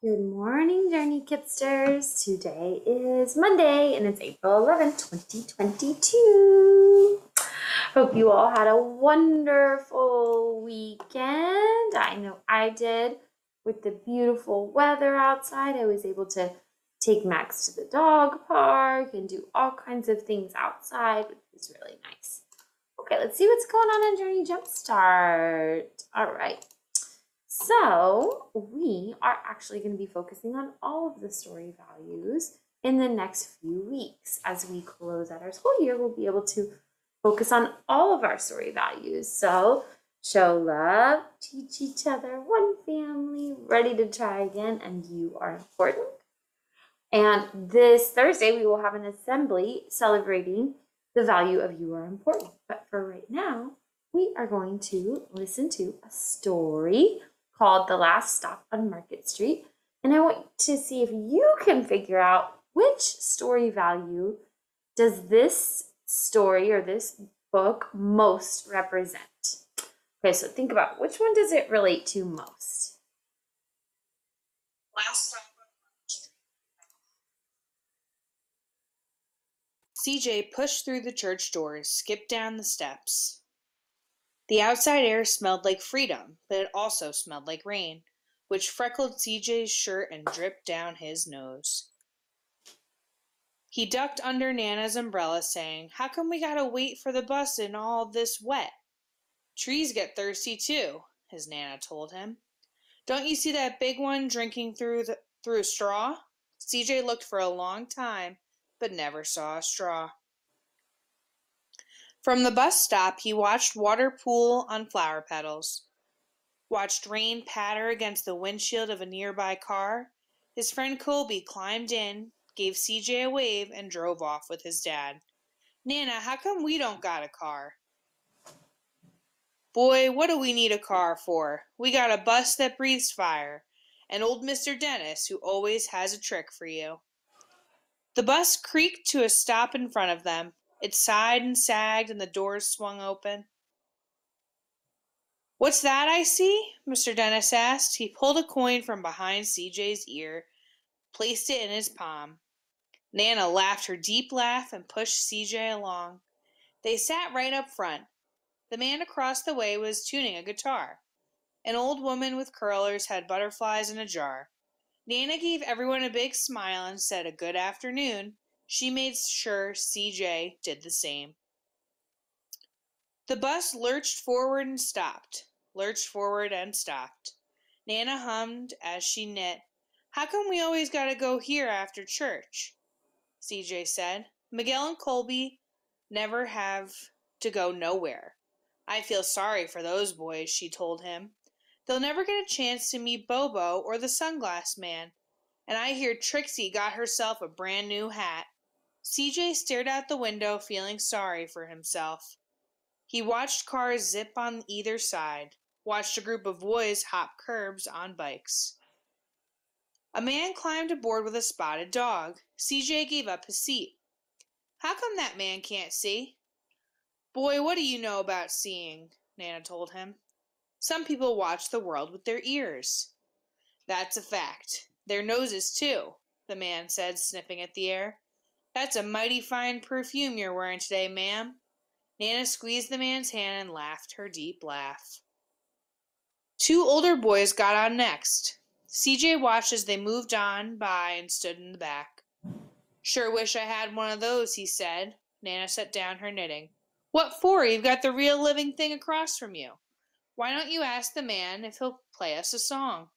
Good morning, Journey Kipsters. Today is Monday and it's April 11th, 2022. Hope you all had a wonderful weekend. I know I did. With the beautiful weather outside, I was able to take Max to the dog park and do all kinds of things outside, which was really nice. Okay, let's see what's going on Journey Jumpstart. All right. So we are actually going to be focusing on all of the story values in the next few weeks. As we close out our school year, we'll be able to focus on all of our story values. So show love, teach each other, one family, ready to try again, and you are important. And this Thursday, we will have an assembly celebrating the value of you are important. But for right now, we are going to listen to a story called The Last Stop on Market Street. And I want to see if you can figure out which story value does this story or this book most represent. Okay, so think about which one does it relate to most? Last stop on Market Street. CJ pushed through the church doors, skipped down the steps. The outside air smelled like freedom, but it also smelled like rain, which freckled CJ's shirt and dripped down his nose. He ducked under Nana's umbrella, saying, "How come we gotta wait for the bus in all this wet?" "Trees get thirsty too," his Nana told him. "Don't you see that big one drinking through a straw?" CJ looked for a long time, but never saw a straw. From the bus stop, he watched water pool on flower petals, watched rain patter against the windshield of a nearby car. His friend Colby climbed in, gave CJ a wave, and drove off with his dad. "Nana, how come we don't got a car?" "Boy, what do we need a car for? We got a bus that breathes fire, and old Mr. Dennis, who always has a trick for you." The bus creaked to a stop in front of them. It sighed and sagged, and the doors swung open. "What's that I see?" Mr. Dennis asked. He pulled a coin from behind CJ's ear, placed it in his palm. Nana laughed her deep laugh and pushed CJ along. They sat right up front. The man across the way was tuning a guitar. An old woman with curlers had butterflies in a jar. Nana gave everyone a big smile and said a good afternoon. She made sure CJ did the same. The bus lurched forward and stopped, lurched forward and stopped. Nana hummed as she knit. "How come we always gotta go here after church?" CJ said. "Miguel and Colby never have to go nowhere." "I feel sorry for those boys," she told him. "They'll never get a chance to meet Bobo or the Sunglass Man. And I hear Trixie got herself a brand new hat." CJ stared out the window, feeling sorry for himself. He watched cars zip on either side, watched a group of boys hop curbs on bikes. A man climbed aboard with a spotted dog. CJ gave up his seat. "How come that man can't see?" "Boy, what do you know about seeing?" Nana told him. "Some people watch the world with their ears." "That's a fact. Their noses, too," the man said, sniffing at the air. "That's a mighty fine perfume you're wearing today, ma'am." Nana squeezed the man's hand and laughed her deep laugh. Two older boys got on next. CJ watched as they moved on by and stood in the back. "Sure wish I had one of those," he said. Nana set down her knitting. "What for? You've got the real living thing across from you. Why don't you ask the man if he'll play us a song?"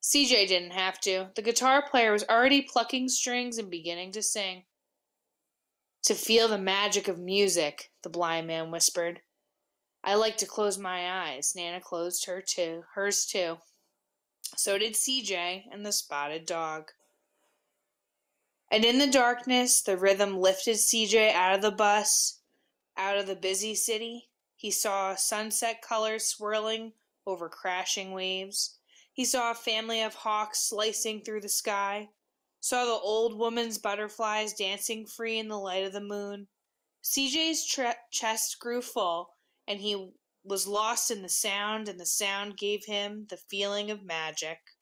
CJ didn't have to. The guitar player was already plucking strings and beginning to sing. "To feel the magic of music," the blind man whispered. "I like to close my eyes." Nana closed hers too. So did CJ and the spotted dog. And in the darkness, the rhythm lifted CJ out of the bus, out of the busy city. He saw sunset colors swirling over crashing waves. He saw a family of hawks slicing through the sky, saw the old woman's butterflies dancing free in the light of the moon. CJ's chest grew full, and he was lost in the sound, and the sound gave him the feeling of magic.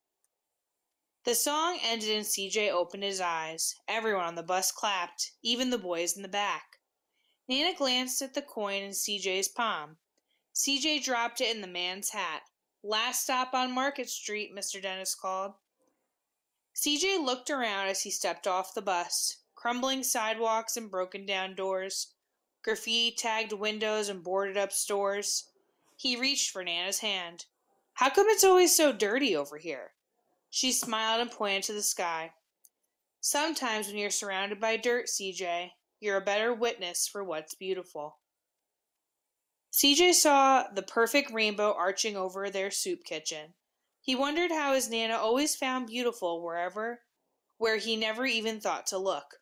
The song ended and CJ opened his eyes. Everyone on the bus clapped, even the boys in the back. Nana glanced at the coin in CJ's palm. CJ dropped it in the man's hat. "Last stop on Market Street," Mr. Dennis called. CJ looked around as he stepped off the bus. Crumbling sidewalks and broken down doors, graffiti-tagged windows and boarded-up stores. He reached for Nana's hand. "How come it's always so dirty over here?" She smiled and pointed to the sky. "Sometimes when you're surrounded by dirt, CJ, you're a better witness for what's beautiful." CJ saw the perfect rainbow arching over their soup kitchen. He wondered how his Nana always found beautiful where he never even thought to look.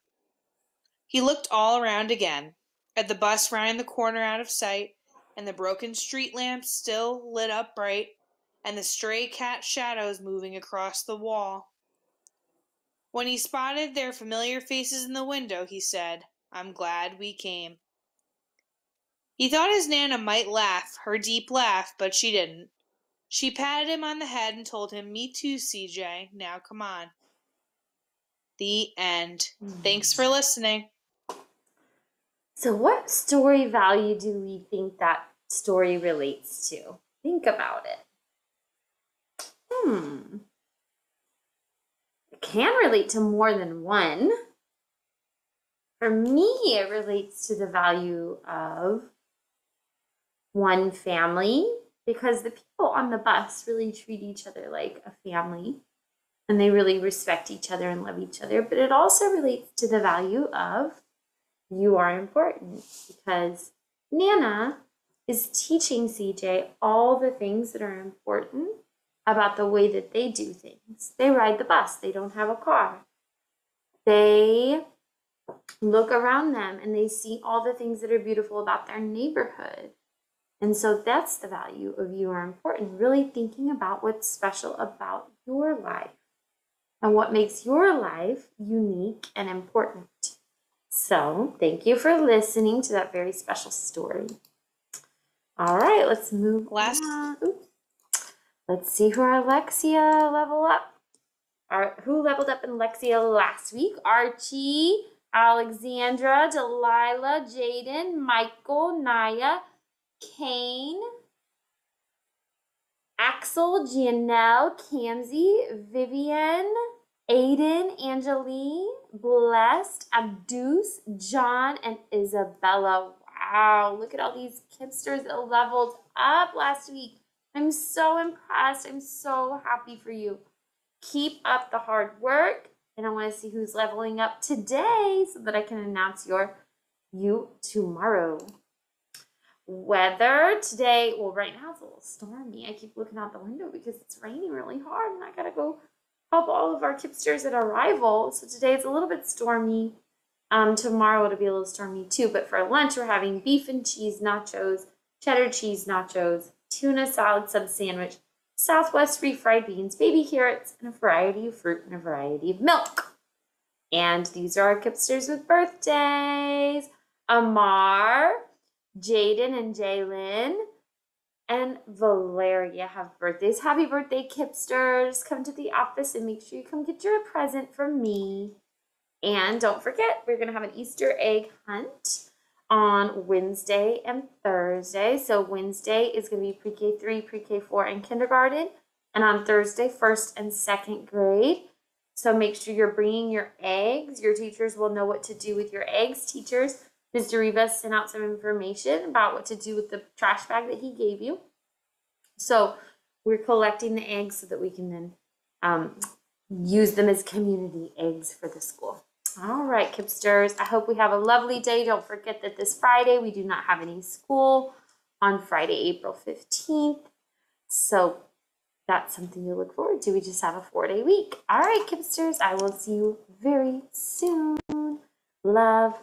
He looked all around again, at the bus rounding the corner out of sight, and the broken street lamps still lit up bright, and the stray cat shadows moving across the wall. When he spotted their familiar faces in the window, he said, "I'm glad we came." He thought his Nana might laugh, her deep laugh, but she didn't. She patted him on the head and told him, "Me too, CJ. Now come on." The end. Thanks for listening. So what story value do we think that story relates to? Think about it. It can relate to more than one. For me, it relates to the value of one family, because the people on the bus really treat each other like a family and they really respect each other and love each other. But it also relates to the value of you are important, because Nana is teaching CJ all the things that are important about the way that they do things. They ride the bus. They don't have a car. They look around them and they see all the things that are beautiful about their neighborhood. And so that's the value of you are important, really thinking about what's special about your life and what makes your life unique and important. So thank you for listening to that very special story. All right, let's move on. Oops. Let's see who our Alexia level up. Who leveled up in Alexia last week? Archie, Alexandra, Delilah, Jaden, Michael, Naya, Kane, Axel, Gianelle, Kamzi, Vivian, Aiden, Angeline, Blessed, Abdus, John, and Isabella. Wow, look at all these kidsters that leveled up last week. I'm so impressed. I'm so happy for you. Keep up the hard work, and I want to see who's leveling up today so that I can announce you tomorrow. Weather today, well, right now it's a little stormy. I keep looking out the window because it's raining really hard, and I gotta go help all of our kipsters at arrival. So today it's a little bit stormy. Tomorrow it'll be a little stormy too, but for lunch we're having beef and cheese nachos, cheddar cheese nachos, tuna salad sub sandwich, Southwest refried beans, baby carrots, and a variety of fruit and a variety of milk. And these are our kipsters with birthdays. Amar, Jaden and Jaylin, and Valeria have birthdays. Happy birthday, kipsters. Come to the office and make sure you come get your present from me. And don't forget, we're going to have an Easter egg hunt on Wednesday and Thursday. So Wednesday is going to be pre-K 3, pre-K 4, and kindergarten. And on Thursday, 1st and 2nd grade. So make sure you're bringing your eggs. Your teachers will know what to do with your eggs. Teachers, Mr. Rivas sent out some information about what to do with the trash bag that he gave you. So we're collecting the eggs so that we can then use them as community eggs for the school. All right, kipsters, I hope we have a lovely day. Don't forget that this Friday we do not have any school on Friday, April 15th. So that's something to look forward to. We just have a 4-day week. All right, kipsters, I will see you very soon. Love.